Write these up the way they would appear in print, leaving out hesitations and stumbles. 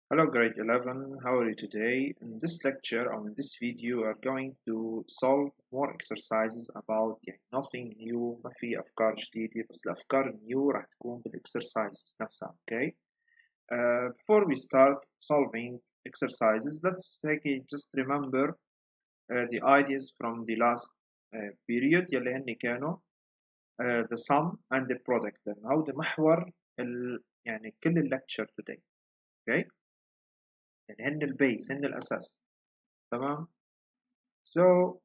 Hello grade 11, how are you today? In this lecture or in this video we are going to solve more exercises about nothing new. ما في أفكار جديدة بس الأفكار النيو راح تكون بالexercises نفسها. Okay. Before we start solving exercises, let's just remember the ideas from the last period يلي هن كانوا the sum and the product. هذا محور يعني كل الlecture today. Okay. يعني هن البيس هن الأساس. تمام. So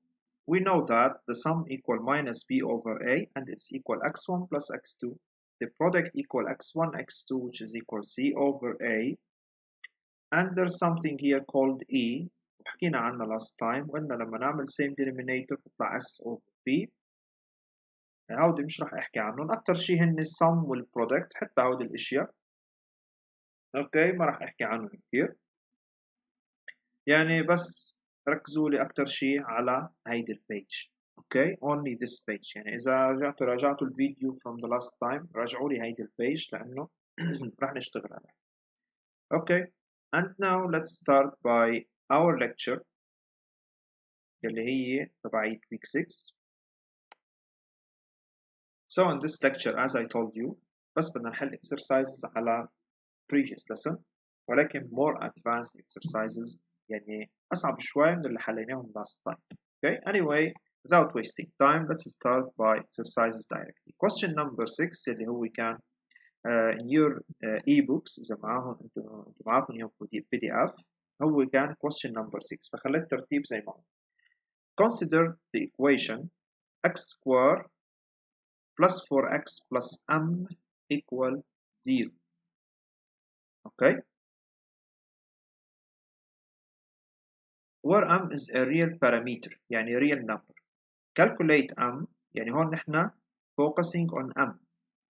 we know that the sum equal minus b over a and it's equal x1 plus x2. The product equal x1 x2 which is equal c over a, and there's something here called e وحكينا عنه last time وقلنا لما نعمل same denominator تطلع s over b. هودي مش راح احكي عنهم، اكتر شيء هن السم والبرودكت، حتى هودي الاشياء اوكي ما راح احكي عنهم كثير، يعني بس ركزوا لي أكتر شيء على هيدي البيج. اوكي only this page. يعني إذا راجعتوا الفيديو from the last time راجعوا لي هيدي البيج لأنه راح نشتغل عليها. اوكي and now let's start by our lecture اللي هي تبعية week 6. So in this lecture as I told you بس بدنا نحل exercises على previous lesson ولكن more advanced exercises، يعني أصعب شوي من اللي حليناهم last time. Okay, anyway, without wasting time, let's start by exercises directly. Question number 6 اللي هو كان in your e-books إذا انتم معاكم اليوم PDF، هو كان question number 6، فخليت الترتيب زي ما هو. Consider the equation x square plus 4x plus m equal 0. Okay. where m is a real parameter يعني real number. Calculate m يعني هون نحن focusing on m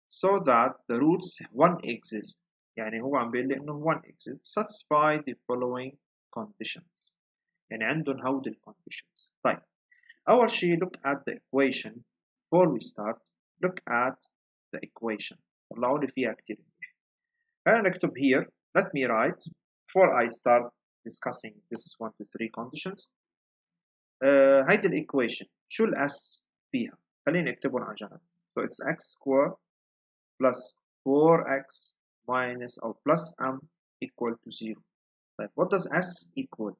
so that the roots 1 exist، يعني هو عم بيقول لي انه 1 exists. Satisfy the following conditions، يعني عندهم هودي الconditions. طيب أول شيء look at the equation before we start. look at the equation، طلعوا لي فيها كتير منيح. خلينا نكتب here. let me write before I start discussing this 1 to 3 conditions. هيدي الايكويشن شو الاس فيها؟ خليني اكتبهم على جنب. so it's x square plus 4x minus or plus m equal to 0. طيب what does s equal?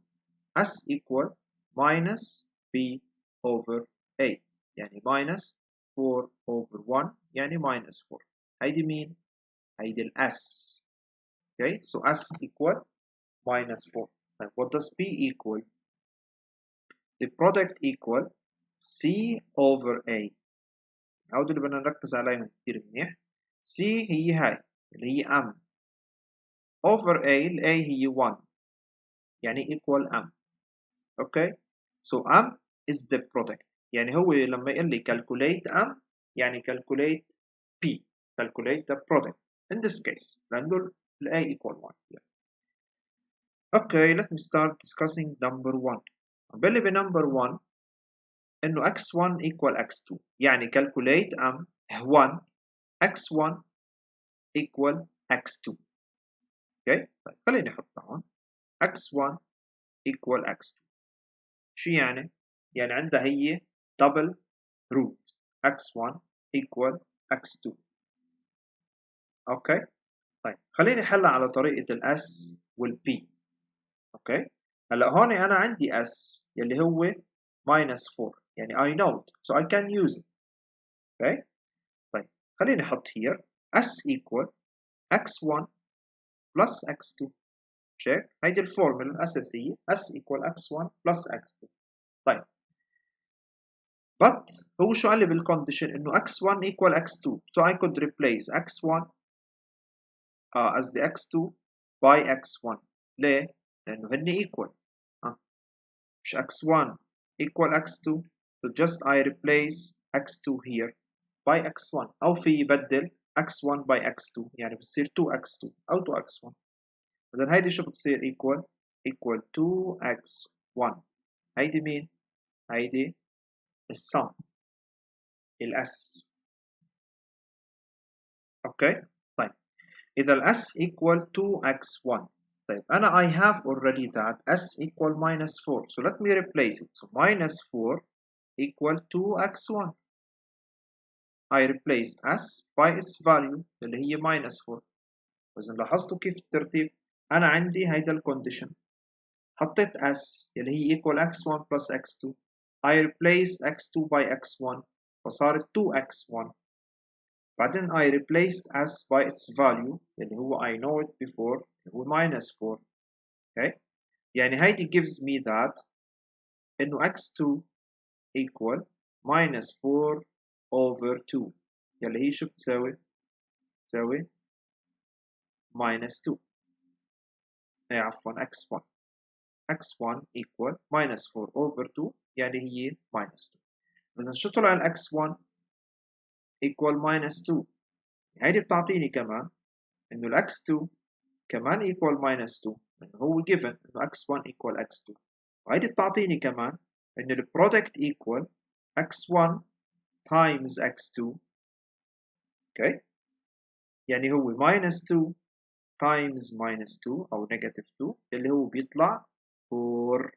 s equal minus b over a، يعني minus 4 over 1 يعني minus 4. هيدي مين؟ هيدي الاس. okay so s equal minus 4. طيب what does b equal? the product equal C over A. هودي اللي بدنا نركز عليهم كتير منيح. C هي هاي اللي هي M over A، ال A هي 1 يعني equal M. okay so M is the product، يعني هو لما يقول لي calculate M يعني calculate P، calculate the product in this case لأنه ال A equal 1 يعني. okay let me start discussing number 1. بقول لي بنمبر 1 انه x1 equal x2، يعني calculate m 1 x1 equal x2. اوكي طيب خليني احطها هون x1 equal x2. شو يعني؟ يعني عندها هي double root x1 equal x2. اوكي طيب خليني احلها على طريقة الاس والبي. اوكي هلا هون انا عندي s يلي هو minus 4، يعني I know it so I can use it. اوكي طيب خليني احط here s equal x1 plus x2. check هيدي الفورمولا الأساسية s equal x1 plus x2. طيب but هو شو قال لي بالcondition إنه x1 equal x2 so I could replace x1 as the x2 by x1. ليه؟ لأنه هن equal مش x1 equal x2 so just I replace x2 here by x1 أو في يبدل x1 by x2 يعني بتصير 2x2 أو 2x1. إذا هيدي شو بتصير equal 2x1. هيدي مين؟ هيدي السم الاس. اوكي طيب إذا الاس equal 2x1 طيب أنا I have already that s equal minus 4. So let me replace it. So minus 4 equal 2x1. I replaced s by its value اللي هي minus 4. إذا لاحظتوا كيف الترتيب؟ أنا عندي هيدا الكونديشن. حطيت s اللي هي equal x1 plus x2. I replaced x2 by x1 فصارت 2x1. بعدين I replaced s by its value اللي هو I know it before اللي هو minus 4. Okay. يعني هيدي gives me that إنه x2 equal minus 4 over 2 يلي هي شو بتساوي؟ بتساوي minus 2. عفوا x1. x1 equal minus 4 over 2 يعني هي minus 2. إذا شو طلع ال x1 equal minus 2. هيدي بتعطيني كمان إنه ال x2 كمان equal minus 2 إنه هو given إنه x1 equal x2. وهيدي بتعطيني كمان إنه ال product equal x1 times x2. Okay. يعني هو minus 2 times minus 2 أو negative 2 اللي هو بيطلع 4.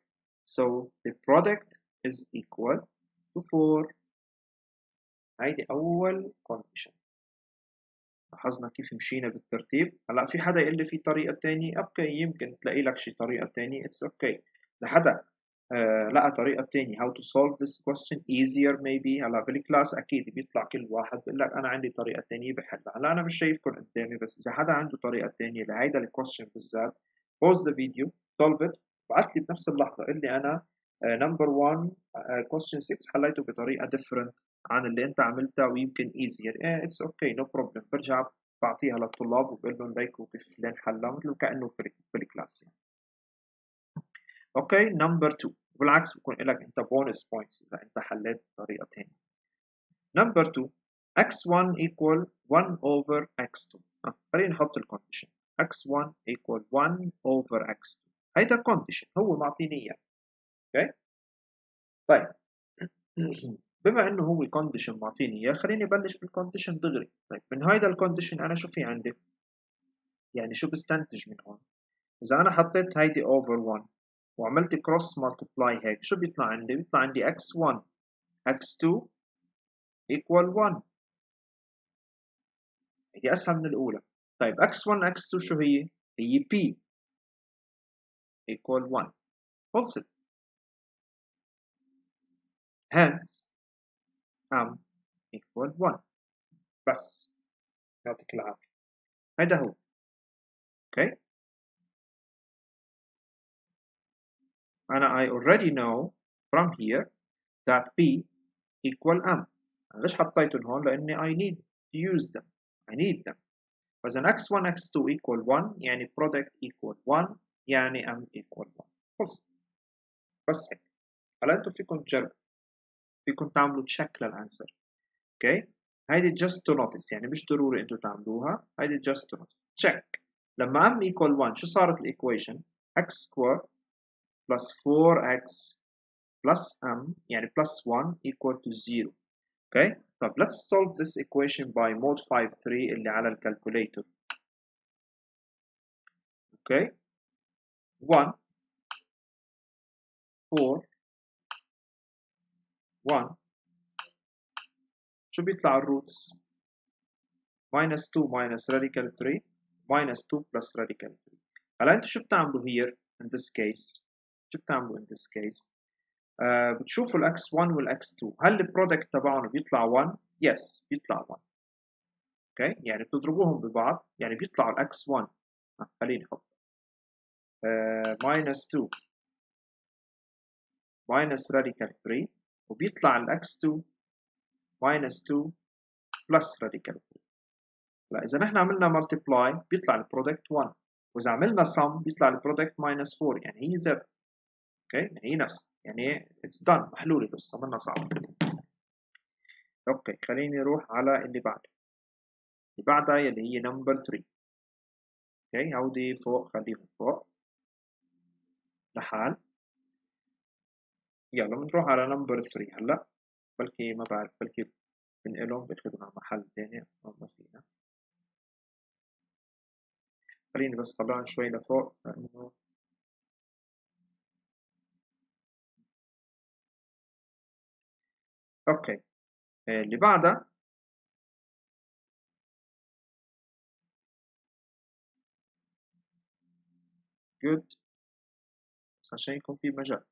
So the product is equal to 4. هيدي أول condition. لاحظنا كيف مشينا بالترتيب. هلا في حدا يقول لي في طريقة تانية. اوكي يمكن تلاقي لك شي طريقة تانية. It's okay. إذا حدا لقى طريقة تانية how to solve this question easier maybe. هلا بالكلاس أكيد بيطلع كل واحد بيقول لك أنا عندي طريقة تانية بحلها. هلا أنا مش شايفكم قدامي بس إذا حدا عنده طريقة تانية لهيدا الكويستشن بالذات pause the video solve it وبعت لي بنفس اللحظة قل لي أنا number 1 question 6 حليته بطريقة different عن اللي أنت عملتها ويمكن easier. it's okay no problem. برجع بعطيها للطلاب وبقول لهم ليكوا كيف فلان حلها مثل كأنه في الكلاس يعني. اوكي نمبر 2 بالعكس بكون لك انت بونس بوينتس اذا انت حليت بطريقه ثانيه. نمبر 2 x1 equal 1 over x2. خلينا نحط الكونديشن x1 equal 1 over x2. هيدا كونديشن هو معطيني اياه. اوكي طيب بما انه هو كونديشن معطيني اياه خليني ابلش بالكونديشن دغري. طيب من هيدا الكونديشن انا شو في عندي؟ يعني شو بستنتج من هون؟ اذا انا حطيت هيدي over 1 وعملت كروس مالتبلاي هيك شو بيطلع عندي؟ بيطلع عندي x1 x2 equal 1. هي أسهل من الأولى. طيب x1 x2 شو هي؟ هي p equal 1. خلصت. hence m equal 1. بس يعطيك العافية. هيدا هو. اوكي أنا I already know from here that p equal m. أنا ليش حطيتهم هون؟ لأني I need to use them. I need them. فإذا x1 x2 equal 1 يعني product equal 1 يعني m equal 1. خلص بس هيك. هلا انتم فيكم تجربوا فيكم تعملوا تشيك للانسر. اوكي هيدي just to notice يعني مش ضروري انتم تعملوها. هيدي just to notice تشيك. لما m equal 1 شو صارت الايكويشن؟ x square plus 4x plus m يعني plus 1 equal to 0. اوكي طب let's solve this equation by mode 5-3 اللي على الكالكوليتر. اوكي 1 4 1 شو بيطلع الروتس؟ minus 2 minus radical 3 minus 2 plus radical 3. هلا انتوا شو بتعملوا here in this case؟ شو بتعملوا in this case؟ بتشوفوا ال x1 وال x2 هل البرودكت تبعهم بيطلع 1؟ yes بيطلع 1. اوكي يعني بتضربوهم ببعض يعني بيطلع ال x1 خلينا نحط minus 2 minus radical 3 وبيطلع ال x2 minus 2 plus radical 3. لا إذا نحن عملنا multiply بيطلع البرودكت 1 وإذا عملنا sum بيطلع البرودكت minus 4 يعني هي زد. اوكي يعني هي نفسها يعني it's done محلولة القصة منا صعبة. اوكي خليني نروح على اللي بعده. اللي بعدها اللي هي نمبر 3. اوكي هودي فوق خليهم فوق لحال. يلا بنروح على نمبر 3 هلا. بلكي ما بعرف بلكي بنقلهم بياخذوا على محل ثاني ما فينا. خليني بس طلعهم شوي لفوق لأنه اوكي. اللي بعدها جود، بس عشان يكون في مجال.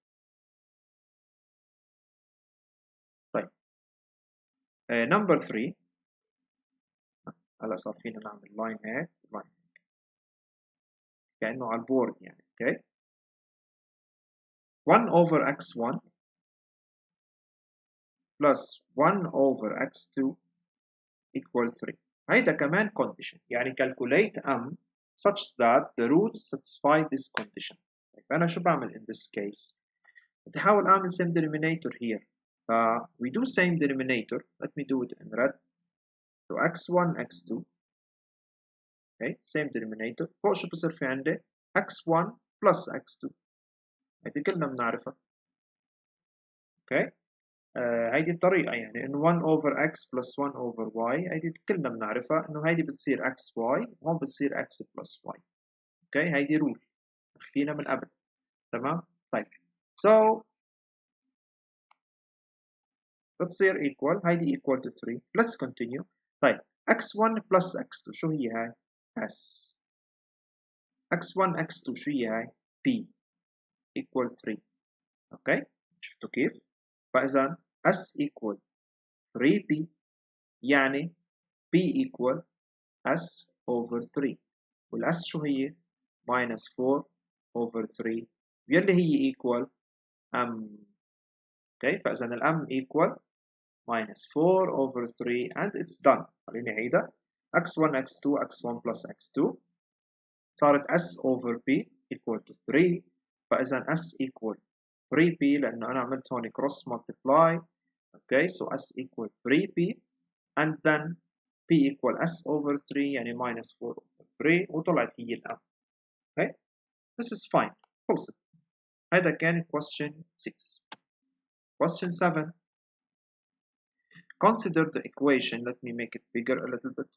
طيب نمبر 3 هلا صار فينا نعمل لاين هيك لاين كأنه على البورد يعني. اوكي 1 over x1 plus 1 over x2 equal 3. هيدا كمان condition، يعني calculate m such that the roots satisfy this condition. طيب أنا شو بعمل in this case؟ بدي أحاول أعمل same denominator here. we do same denominator. Let me do it in red. So x1 x2. Okay same denominator. فوق شو بصير في عندي؟ x1 plus x2. هيدي كلنا بنعرفها. Okay هيدي الطريقة، يعني إنه 1 over x plus 1 over y هيدي كلنا بنعرفها، إنه هيدي بتصير xy وهون بتصير x plus y. اوكي هيدي رول اخذينها من قبل. تمام. طيب so بتصير equal، هيدي equal to 3. let's continue. طيب x1 plus x2 شو هي هاي؟ s. x1 x2 شو هي هاي؟ p equal 3. اوكي شفتوا كيف؟ فإذا s equal 3p يعني p equal s over 3، والاس شو هي؟ minus 4 over 3 يلي هي equal m. اوكي فإذا الm equal minus 4 over 3 and it's done. خليني أعيدها. x1 x2 x1 plus x2 صارت s over p equal to 3. فإذا s equal 3p لأنه أنا عملت هون cross multiply. okay so s equal 3p and then p equal s over 3 يعني minus 4 over 3 وطلعت هي الآن. okay this is fine. خلصت. هذا كان question 6. question 7. Consider the equation. Let me make it bigger a little bit.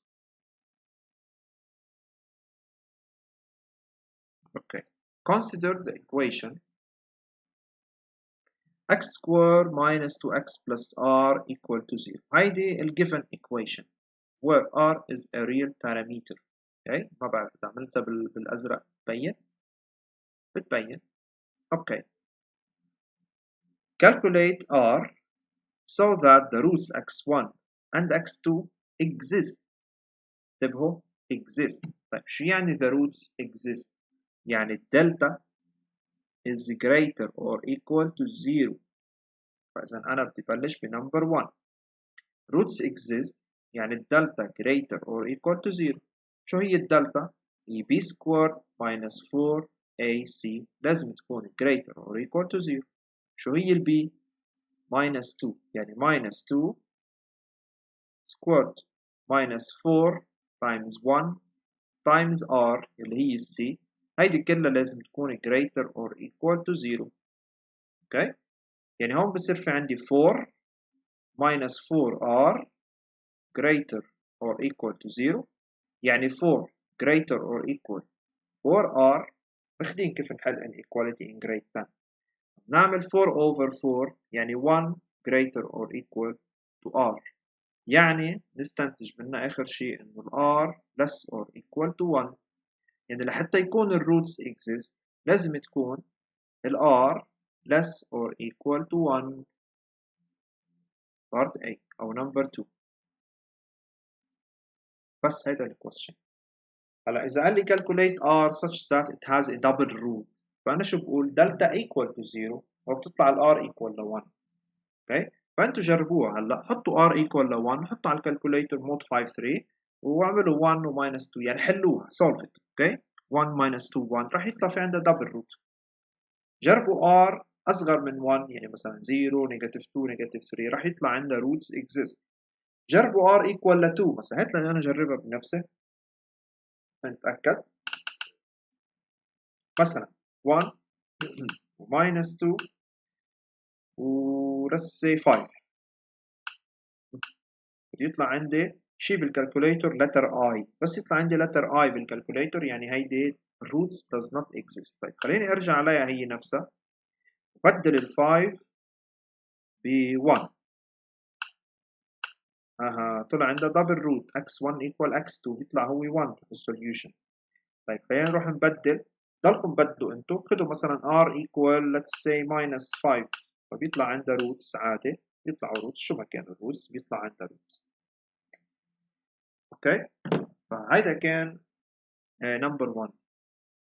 Okay. Consider the equation x squared minus 2x plus r equal to 0. هيدي given equation where r is a real parameter. Okay. ما بعرف إذا عملتها بالأزرق بتبين. Okay. Calculate r so that the roots x1 and x2 exist. انتبهوا exist. طيب شو يعني the roots exist؟ يعني الدلتا is greater or equal to 0. فإذا أنا بدي بلش بنمبر 1. roots exist يعني الدلتا greater or equal to 0. شو هي الدلتا؟ هي b squared minus 4ac لازم تكون greater or equal to 0. شو هي الb؟ minus 2 يعني minus 2 squared minus 4 times 1 times r اللي هي c. هيدي كلها لازم تكون greater or equal to 0. اوكي يعني هون بصير في عندي 4 minus 4r greater or equal to 0 يعني 4 greater or equal 4r. ماخدين كيف نحل inequality in grade 10. نعمل 4 over 4 يعني 1 greater or equal to r، يعني نستنتج منها آخر شيء إنه r less or equal to 1. يعني لحتى يكون الروتس exist لازم تكون r less or equal to 1. part A أو number 2. بس هيدا الكويستشن. هلا إذا قال لي calculate r such that it has a double root، فأنا شو بقول؟ دلتا equal to 0 وبتطلع ال r equal ل 1. اوكي فأنتوا جربوها هلا، حطوا r equal ل 1، حطوا على الكالكوليتر مود 5 3 واعملوا 1 و minus 2 يعني حلوها solve it. اوكي 1 minus 2 1 راح يطلع في عندها double root. جربوا r أصغر من 1 يعني مثلا 0 نيجاتيف 2 نيجاتيف 3 راح يطلع عندها roots exist. جربوا r equal ل 2 مثلا، هات لي أنا أجربها بنفسي نتأكد. مثلا 1 minus 2 و let's say 5 بده يطلع عندي شي بالكالكوليتر letter I، بس يطلع عندي letter I بالكالكوليتر يعني هيدي roots does not exist. طيب خليني ارجع عليها هي نفسها، بدل ال 5 ب 1. طلع عندها دبل روت x1 equal x2 بيطلع هو 1 السوليوشن. طيب خلينا نروح نبدل، ضلكم بدلوا انتم، خذوا مثلا r equal let's say minus 5 فبيطلع عندها روتس عادي، بيطلعوا روتس شو ما كان الروتس بيطلع عندها روتس. اوكي، فهيدا كان نمبر 1.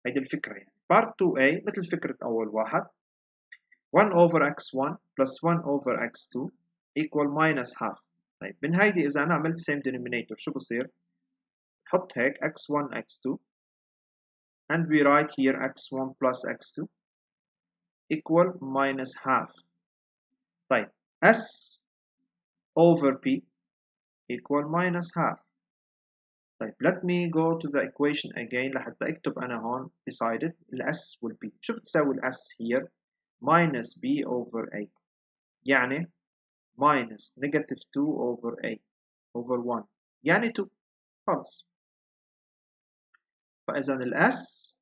هيدي الفكرة يعني. بارت 2A مثل فكرة أول واحد، 1 over x1 plus 1 over x2 equal minus half. طيب من هيدي إذا أنا عملت same denominator شو بصير؟ حط هيك x1 x2 and we write here x1 plus x2 equal minus half. طيب s over p equal minus half. طيب let me go to the equation again لحتى اكتب أنا هون beside it ال s وال p. شو بتساوي ال s here؟ minus b over a يعني minus negative 2 over a over 1 يعني 2 خلص. فإذا ال s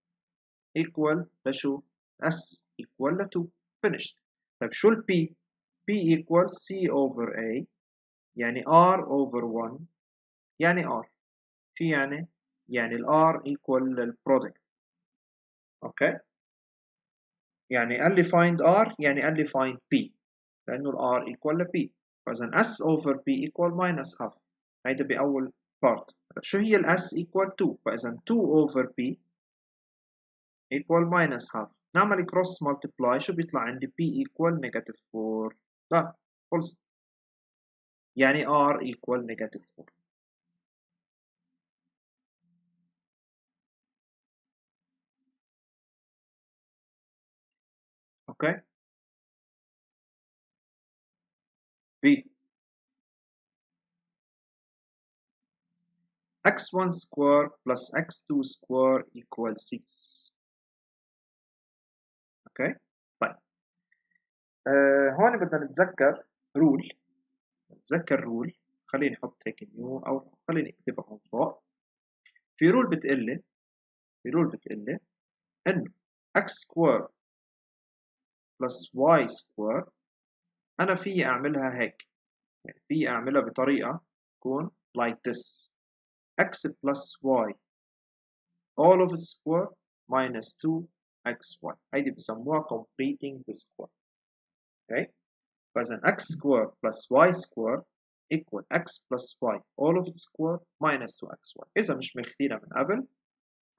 equal لشو؟ s equal ل 2 finished. طيب شو ال p؟ p equal c over a يعني r over 1 يعني r. شو يعني؟ يعني ال r equal للبرودكت. اوكي؟ يعني قال لي find r يعني قال لي find p لأنه ال r equal ل p. فإذا s over p equal minus half. هيدا بأول part. شو هي ال s equal 2 فإذا 2 over p equal minus half. نعمل cross multiply شو بيطلع عندي p equal negative 4. لا خلص يعني r equal negative 4. اوكي b x1 square plus x2 square equal 6. اوكي طيب هون بدنا نتذكر رول. نتذكر رول، خليني احط هيك نيو او خليني اكتبها هون فوق. في رول بتقلي انه x square plus y square انا في اعملها هيك، يعني في اعملها بطريقه تكون like this x plus y all of its square minus 2xy. هيدي بسموها completing the square. okay فاذا x square plus y square equal x plus y all of its square minus 2xy. اذا مش ماخذينها من قبل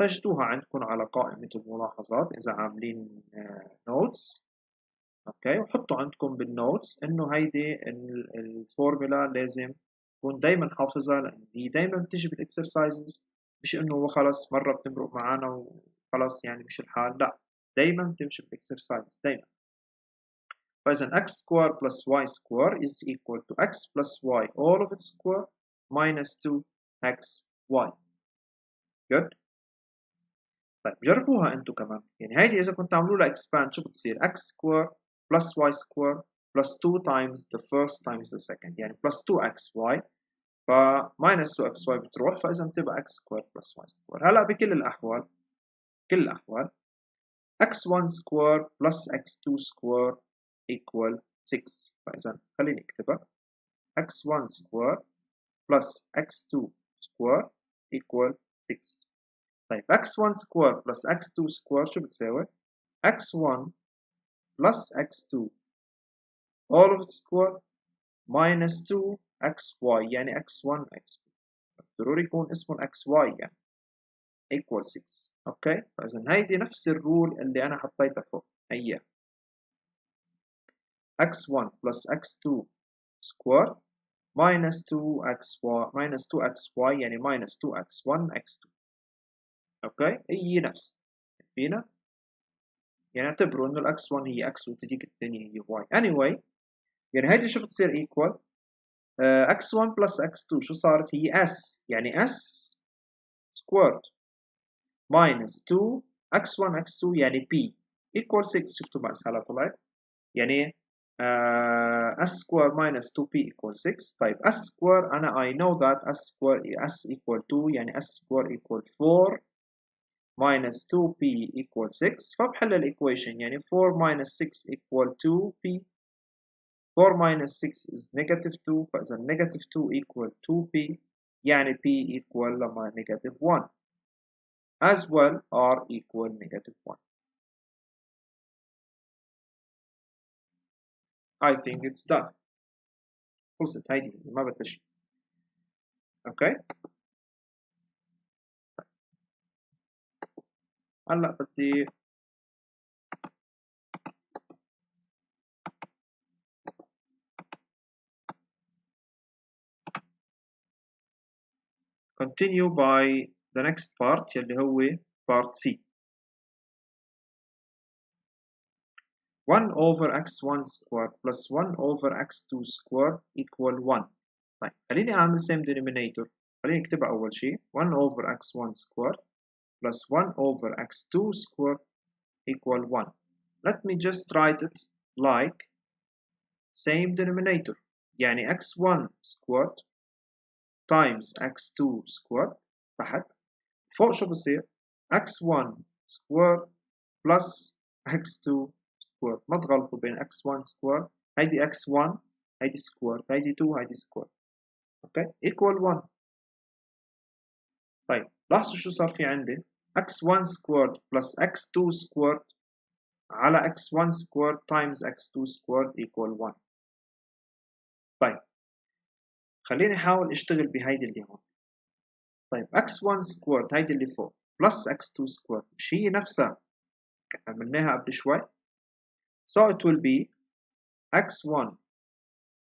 سجلوها عندكم على قائمة الملاحظات إذا عاملين نوتس. أوكي وحطوا عندكم بالنوتس إنه هيدي الفورمولا لازم تكون دايما حافظها لأن هي دايما بتيجي بالإكسرسايزز، مش إنه خلص مرة بتمرق معنا وخلص يعني مش الحال، لا دايما بتمشي بالإكسرسايز دايما. فإذا x square plus y square is equal to x plus y all of its square minus 2xy. good. طيب جربوها انتم كمان، يعني هيدي اذا كنت تعملوا لها expand شو بتصير؟ x square plus y square plus 2 times the first times the second يعني plus 2xy ف minus 2xy بتروح فاذا بتبقى x square plus y square. هلا بكل الاحوال x1 square plus x2 square equal 6. فاذا خليني اكتبها x1 square plus x2 square equal 6. طيب x1 square plus x2 square شو بتساوي؟ x1 plus x2 all of its square minus 2xy يعني x1 x2 ضروري يكون اسمه xy يعني equal 6. اوكي فاذا هيدي نفس الرول اللي انا حطيتها فوق هي x1 plus x2 square minus 2xy يعني minus 2x1 x2. اوكي هي نفس فينا يعني اعتبروا انه الاكس 1 هي اكس وتديك الثانيه هي واي. anyway يعني هيدي شو بتصير equal x1 plus x2 شو صارت؟ هي s يعني s squared minus 2 x1 x2 يعني p equal 6. شفتوا ما اسهلها طلعت؟ يعني s square minus 2p equals 6. طيب s square أنا I know that s equal 2 يعني s square equal 4 minus 2p equal 6. فبحل الإيكويشن يعني 4 minus 6 equal 2p. 4 minus 6 is negative 2. فإذا negative 2 equal 2p يعني p equal لما negative 1 as well r equal negative 1. I think it's done. خلصت هيدي ما بدها اوكي. هلا بدي continue by the next part يلي هو part C. 1 over x1 square plus 1 over x2 square equal 1. طيب خليني أعمل same denominator. خليني أكتبها أول شيء 1 over x1 square plus 1 over x2 square equal 1. Let me just write it like same denominator. يعني x1 squared times x2 squared تحت فوق شو بصير x1 squared plus x2 squared. ما تغلطوا بين x1 squared هيدي x1 هيدي squared هيدي 2 هيدي squared. اوكي equal 1. طيب لاحظوا شو صار في عندي x1 squared plus x2 squared على x1 squared times x2 squared equal 1. طيب خليني احاول اشتغل بهيدي اللي هون. طيب x1 squared هيدي اللي فوق plus x2 squared مش هي نفسها عملناها قبل شوي. So it will be x1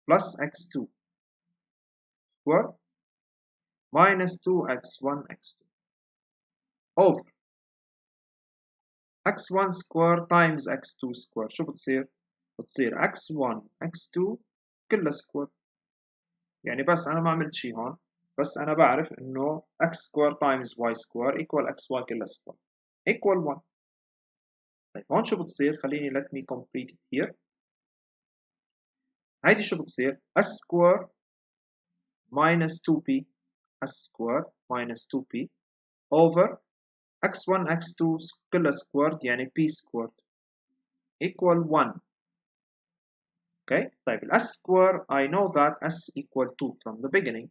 plus x2 squared minus 2x1 x2 over x1 squared times x2 squared. شو بتصير؟ بتصير x1 x2 كلها squared. يعني بس أنا ما عملت شي هون بس أنا بعرف إنه x squared times y squared equal xy كلها squared equal 1. طيب هون شو بتصير؟ خليني let me complete it here. هيدي شو بتصير؟ s squared minus 2p s squared minus 2p over x1 x2 كلها squared يعني p squared equal 1. Okay, طيب ال s square I know that s equal 2 from the beginning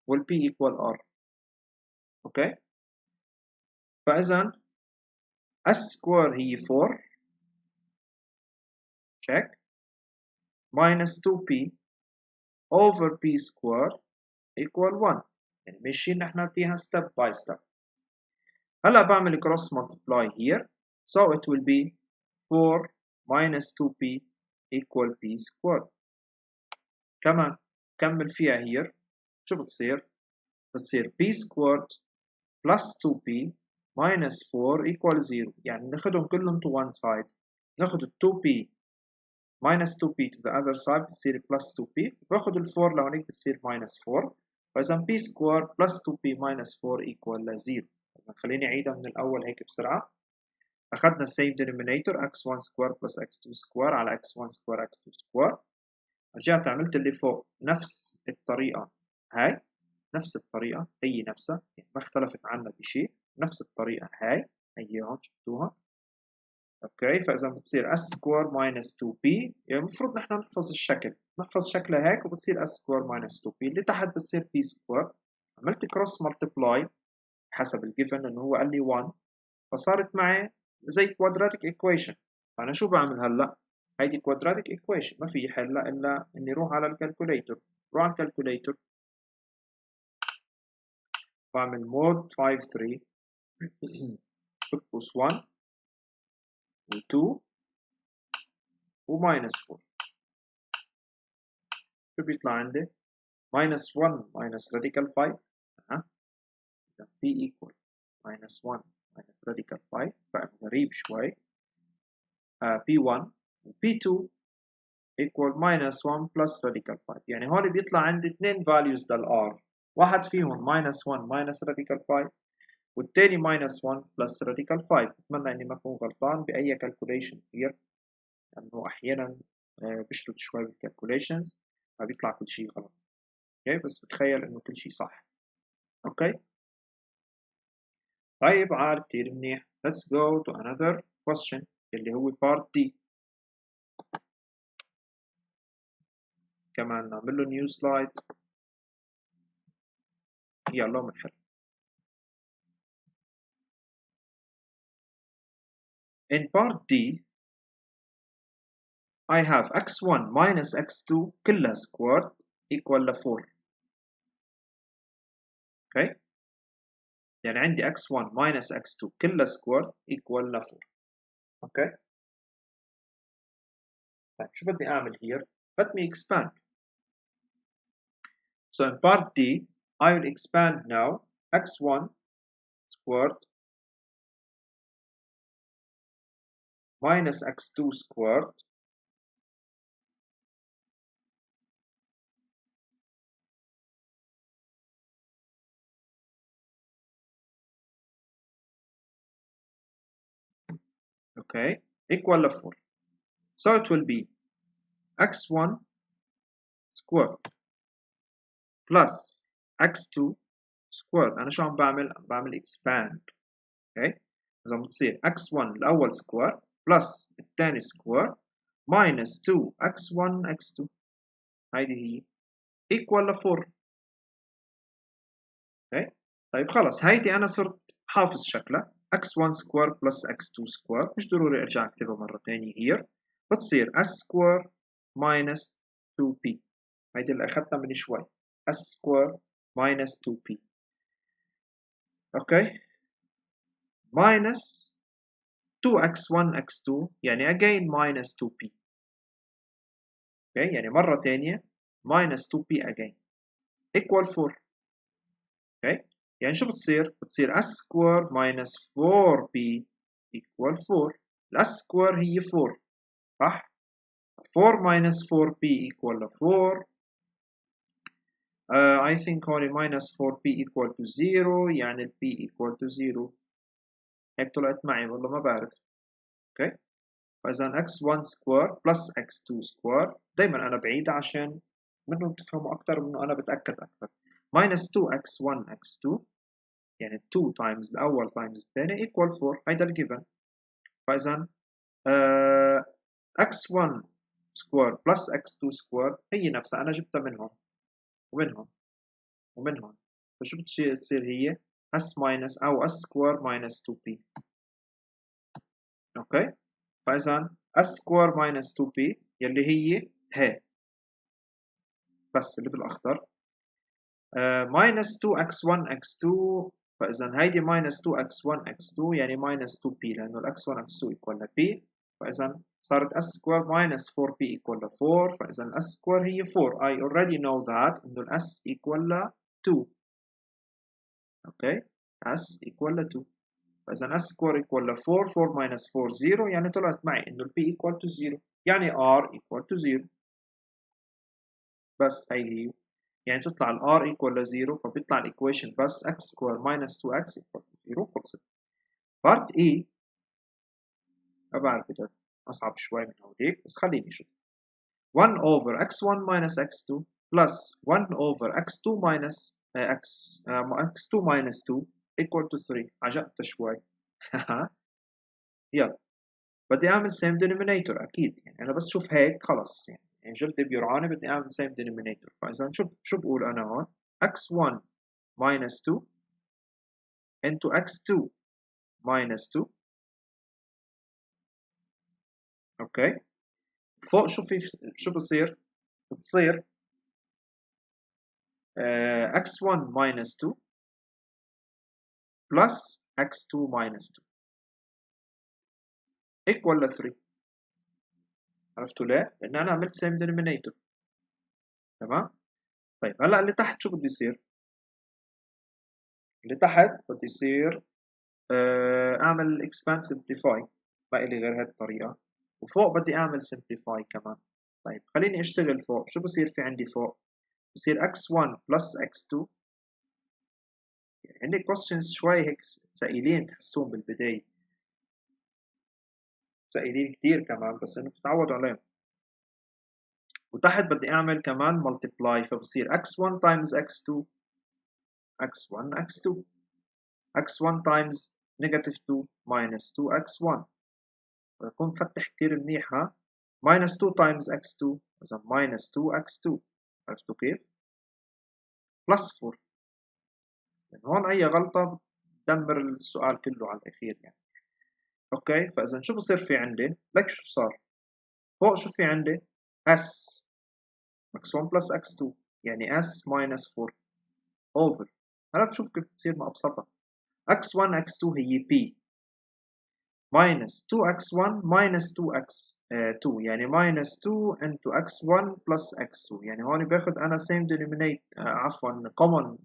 will p equal r. Okay, فإذا s square هي 4 check minus 2p over p square equal 1. يعني ماشيين نحن فيها step by step. هلا بعمل cross multiply here so it will be 4 minus 2p equal p squared. كمان كمل فيها here شو بتصير؟ بتصير p squared plus 2p minus 4 equal 0. يعني ناخدهم كلهم to one side. ناخد ال 2p minus 2p to the other side بتصير plus 2p. باخد ال 4 لهونيك بتصير minus 4. فإذا p squared plus 2p minus 4 equal 0. خليني أعيدها من الأول هيك بسرعة. أخذنا same denominator x1 square plus x2 square على x1 square x2 square. رجعت عملت اللي فوق نفس الطريقة هاي نفس الطريقة هي نفسها يعني ما اختلفت عنها بشيء. نفس الطريقة هاي هي هون شفتوها. اوكي فإذا بتصير s square minus 2p يعني المفروض نحن نحفظ الشكل نحفظ شكلها هيك وبتصير s square minus 2p اللي تحت بتصير p square. عملت cross multiply حسب الجيفن انه هو قال لي 1 فصارت معي زي quadratic equation. فأنا شو بعمل هلا؟ هيدي quadratic equation ما في حل إلا إني روح على الكالكوليتر. روح على الكالكوليتر بعمل مود 5 3 بقص 1 و2 وماينس 4. شو بيطلع عندي؟ minus 1 minus radical 5 إذا p equal minus 1 minus radical 5 بعد غريب شوي p1 و p2 equal minus 1 plus radical 5. يعني هون بيطلع عندي اثنين values للr واحد فيهم minus 1 minus radical 5 والتاني minus 1 plus radical 5. أتمنى إني ما أكون غلطان بأي calculation here. لأنه أحيانا بشتت شوي بالكالكوليشنز فبيطلع كل شيء غلط. اوكي بس بتخيل إنه كل شيء صح. اوكي طيب عال كتير منيح. let's go to another question اللي هو part D. كمان نعمل له new slide. يلا بنحل. in part D I have x1 minus x2 كلها squared equal ل 4. اوكي يعني عندي x1 minus x2 كلها squared equal ل 4. اوكي طيب شو بدي أعمل here? Let me expand. So in part D, I will expand now x1 squared minus x2 squared okay equal to 4. So it will be x1 squared plus x2 squared. أنا شو عم بعمل expand. okay إذا بتصير x1 الأول square plus الثاني square minus 2 x1 x2 هيدي هي equal ل 4. okay طيب خلص هيدي أنا صرت حافظ شكلها x1 square plus x2 square مش ضروري أرجع أكتبها مرة تانية here. بتصير s square minus 2p. هيدي اللي أخذتها من شوي s square minus 2p. okay minus 2x1 x2 يعني again minus 2p. okay يعني مرة تانية minus 2p again equal 4. okay يعني شو بتصير؟ بتصير s square minus 4p equal 4. s square هي 4 صح؟ 4 minus 4p equal 4. I think هون minus 4p equal to 0 يعني ال p equal to 0. هيك طلعت معي والله ما بعرف. اوكي فإذا x1 square plus x2 square دايما أنا بعيد عشان منهم تفهموا أكثر منه أنا بتأكد أكثر. minus 2x1 x2 يعني 2 times الأول times الثاني equal 4. هيدا الجيفن. فإذا x1 square plus x2 square هي نفسها أنا جبتها منهم ومنهم فشو بتصير هي s minus أو s square minus 2p. أوكي فإذا s square minus 2p يلي هي بس اللي بالأخضر minus 2x1 x2. فإذا هيدي minus 2x1 x2 يعني minus 2p لأنه x1 x2 equal ل p. فإذا صارت s square minus 4p equal ل 4. فإذا s square هي 4. I already know that إنه s equal ل 2. أوكي s equal ل 2. فإذا s square equal ل 4. 4 minus 4 0 يعني طلعت معي إنه p equal to 0 يعني r equal to 0. بس هي يعني تطلع ال r equal ل 0 فبيطلع الإيكويشن بس x square minus 2x equal to 0. خلصت. part E ما بعرف إذا أصعب شوي من هوديك بس خليني أشوف. 1 over x1 minus x2 plus 1 over x2 minus x2 minus 2 equal to 3. عجبت شوي. يلا بدي أعمل same denominator أكيد يعني أنا بس شوف هيك خلص يعني جلدي بيرعاني بدي أعمل same denominator. فإذا شو بقول أنا هون x1 minus 2 into x2 minus 2. اوكي فوق شو بصير؟ بتصير x1 minus 2 plus x2 minus 2 equal ل 3. عرفتوا ليه؟ لأن أنا عملت same denominator. تمام؟ طيب هلا اللي تحت شو بده يصير؟ اللي تحت بده يصير أعمل expand simplify. ما إلي غير هاي الطريقة. وفوق بدي أعمل simplify كمان. طيب خليني أشتغل فوق. شو بصير في عندي فوق؟ بصير x1 plus x2. عندي questions شوي هيك ثقيلين تحسون بالبداية. سائلين كتير كمان بس انه تتعودوا عليهم. وتحت بدي اعمل كمان multiply، فبصير x1 times x2 x1 x2 x1 times negative 2 minus 2x1. بكون مفتح كتير منيح ها. minus 2 times x2 إذا minus 2x2. عرفتوا كيف؟ plus 4. يعني هون أي غلطة بتدمر السؤال كله على الأخير يعني. أوكي، فإذا شو بصير في عندي؟ لك شو صار؟ فوق شو في عندي؟ s x1 plus x2 يعني s minus 4 over. هلا بشوف كيف بتصير مبسطة. x1 x2 هي p minus 2x1 minus 2x2 يعني minus 2 into x1 plus x2. يعني هون باخذ أنا same denominator عفوا common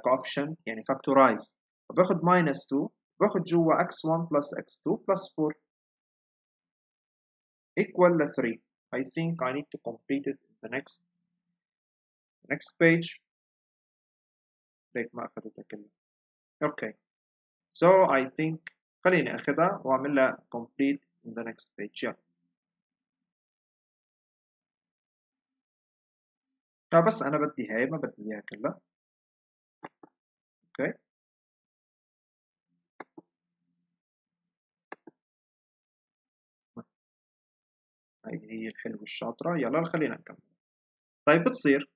coefficient يعني factorize، فباخذ minus 2 باخذ جوا x1 plus x2 plus 4 equal 3. I think I need to complete it in the next page. ليك ما أخذتها كلها. Okay, so I think خليني أخذها وأعمل لها complete in the next page. يلا. بس أنا بدي هاي ما بدي إياها كلها. Okay. هاي هي الحلوة الشاطرة. يلا خلينا نكمل. طيب بتصير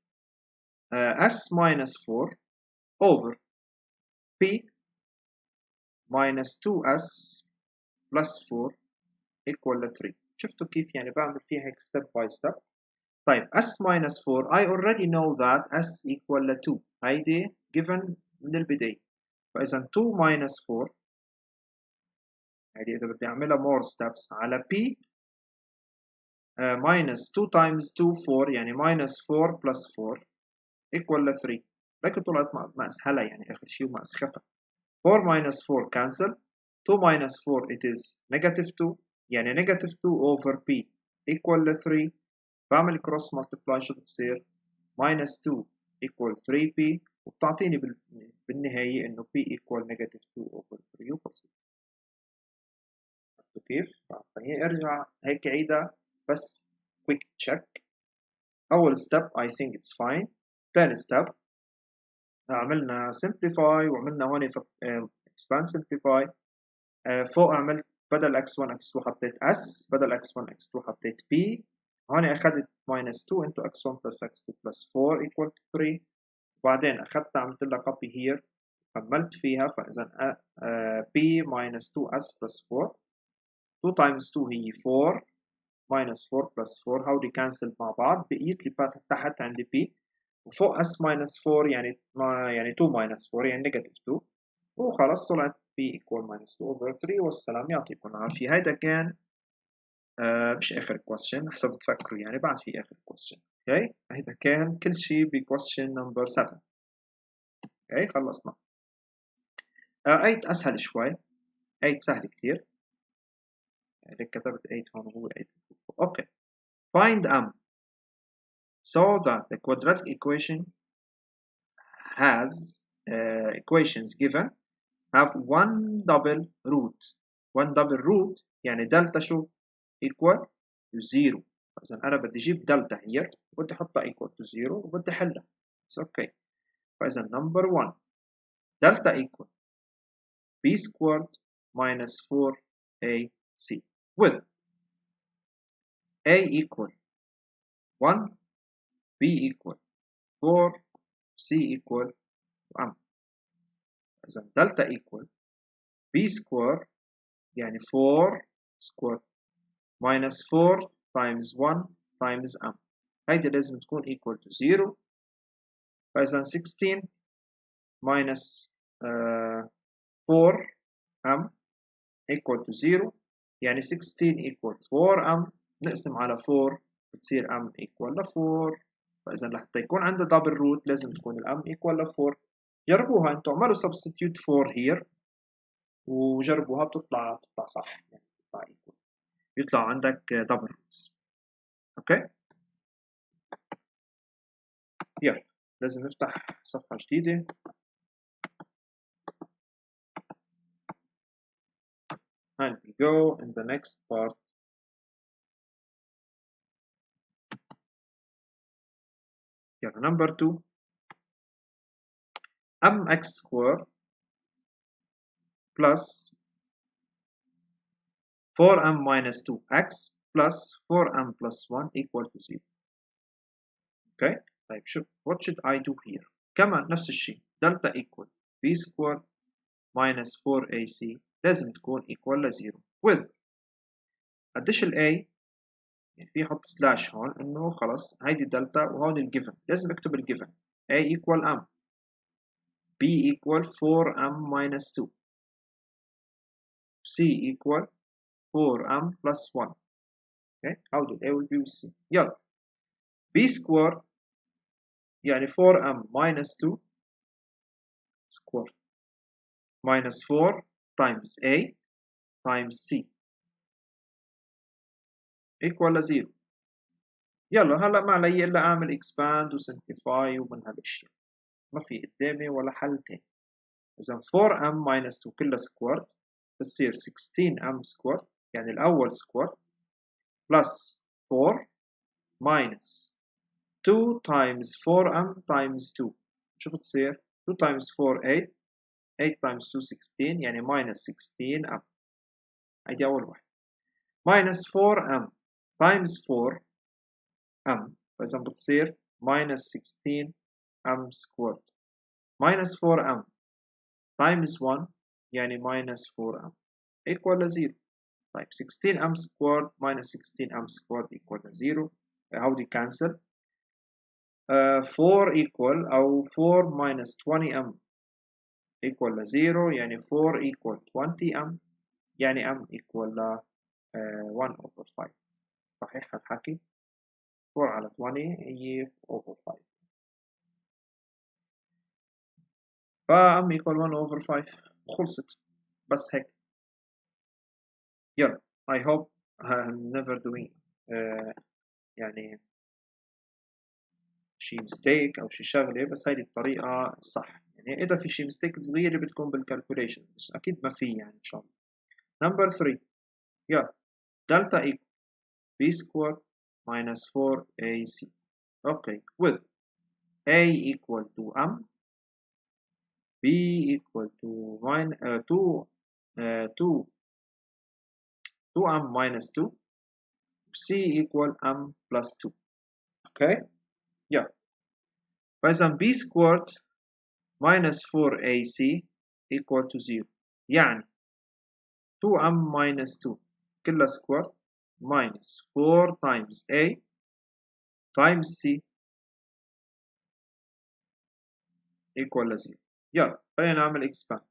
s minus 4 over p minus 2s plus 4 equal 3. شفتوا كيف يعني بعمل فيها هيك step by step. طيب s minus 4 I already know that s equal 2. هيدي given من البداية. فإذا 2 minus 4 هيدي إذا بدي أعملها more steps على p minus 2 times 2 4 يعني minus 4 plus 4 equal 3. لكن طلعت ما أسهلها يعني آخر شيء وما أسخفها. 4 minus 4 cancel. 2 minus 4 it is negative 2 يعني negative 2 over p equal 3. بعمل cross multiply شو بتصير؟ minus 2 equal 3p وبتعطيني بالنهاية إنه p equal negative 2 over 3 وبسيط. كيف؟ خليني أرجع هيك عيدها بس quick check. أول step I think it's fine. ثاني step عملنا simplify وعملنا هون expand simplify. فوق عملت بدل x1 x2 حطيت s، بدل x1 x2 حطيت p. هون أخذت minus 2 into x1 plus x2 plus 4 equal to 3. وبعدين أخذت عملت لها copy here كملت فيها. فإذا p minus 2s plus 4 2 times 2 هي 4 minus 4 plus 4 هودي cancel مع بعض. بقيت لي تحت عندي p وفوق s minus 4 يعني 2 minus 4 يعني negative 2 وخلص طلعت p equal minus 2 over 3 والسلام. يعطيكم العافية. هيدا كان مش آخر question حسب تفكروا يعني بعد في آخر question. اوكي هيدا كان كل شيء ب question number 7. اوكي خلصنا. 8 أسهل شوي. 8 سهل كتير يعني كتبت 8 هون هو 8. اوكي find m so that the quadratic equation has equations given have one double root. one double root يعني دلتا شو equal to 0. إذا أنا بدي أجيب دلتا here وبدي أحطها equal to 0 وبدي أحلها. It's okay. فإذا number 1 دلتا equal b squared minus 4ac with a equal 1 b equal 4 c equal m. إذا دلتا equal b square يعني 4 square minus 4 times 1 times m. هيدي لازم تكون equal to 0. فإذا 16 minus 4 m equal to 0 يعني 16 equal 4 m نقسم على 4 بتصير m equal ل 4. فإذا لحتى يكون عندها double root لازم تكون ال m equal ل 4. جربوها انتم اعملوا substitute 4 here وجربوها بتطلع صح يعني بتطلع equal. بيطلع عندك double roots. اوكي يلا لازم نفتح صفحة جديدة. and we go in the next part. Yeah, number 2, mx squared plus 4m minus 2x plus 4m plus 1 equal to 0. Okay, طيب شوف what should I do here؟ كمان نفس الشيء دلتا equal b squared minus 4ac لازم تكون equal ل 0 with addition a، يعني في حط سلاش هون انه خلص هيدي دلتا وهون الجيفن، لازم اكتب الجيفن a equal m b equal 4m minus 2 c equal 4m plus 1. okay هودي ال a وال b وال c. يلا b squared يعني 4m minus 2 squared minus 4 times a times c equal ل 0. يلا هلا ما علي الا اعمل expand وsimplify ومن هالاشياء، ما في قدامي ولا حل تاني. اذا 4m minus 2 كلها سكوارد بتصير 16m سكوارد، يعني الاول سكوارد plus 4 minus 2 times 4m times 2 شو بتصير؟ 2 times 4 8 8 times 2 16 يعني minus 16m. هيدي اول واحدة minus 4m times 4m، فاذا بتصير minus 16m squared minus 4m times 1 يعني minus 4m equal ل 0. طيب 16m squared minus 16m squared equal ل 0. هودي cancel. 4 equal أو 4 minus 20m equal ل 0، يعني 4 equal 20m، يعني m equal ل 1 over 5. صحيح هالحكي؟ 4 على 20 هي over 5، فm equal 1 over 5 وخلصت. بس هيك. يلا I hope I'm never doing يعني شي mistake أو شي شغلة، بس هيدي الطريقة الصح. يعني إذا في شي mistake صغيرة بتكون بالcalculation، بس أكيد ما في يعني إن شاء الله. number 3 يلا delta equal b squared minus 4ac. okay with a equal to m b equal to 2m minus 2 c equal m plus 2. okay yeah فإذا b squared minus 4ac equal to 0، يعني 2m minus 2 كلها squared minus 4 times a times c equal ل 0. يلا خلينا نعمل expand.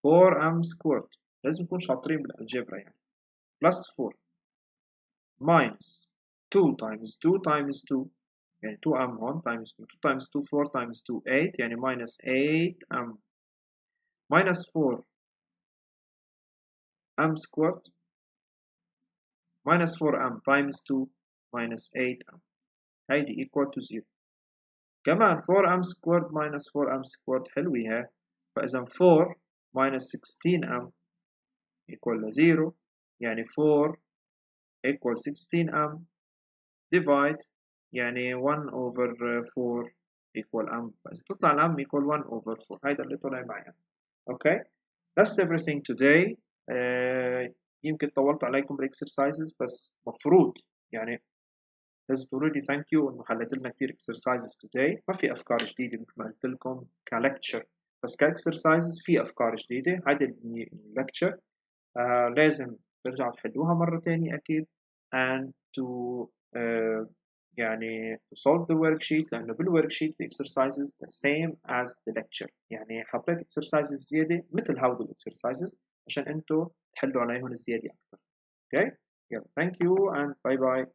4m squared لازم نكون شاطرين بالالجبرا يعني plus 4 minus 2 times 2 times 2 يعني 2m هون times 2 2 times 2 4 times 2 8 يعني minus 8m minus 4m squared minus 4m times 2 minus 8m هيدي equal to 0. كمان 4m squared minus 4m squared حلوة هي، فإذا 4 minus 16m equal ل 0، يعني 4 equal 16m divide يعني 1 over 4 equal m، فإذا تطلع الm equal 1 over 4. هيدا اللي طلع معي. okay that's everything today. يمكن طولت عليكم بالexercises، بس مفروض يعني لازم تقولوا لي thank you انه حليت لنا كتير exercises today. ما في افكار جديده مثل ما قلت لكم كlecture، بس كexercises في افكار جديده. هيدا الlecture لازم ترجعوا تحلوها مره تانية اكيد and to يعني to solve the worksheet، لانه بالworksheet the exercises the same as the lecture. يعني حطيت exercises زياده مثل هودي exercises عشان انتم تحلوا عليهم زياده اكثر. okay يلا thank you and bye bye.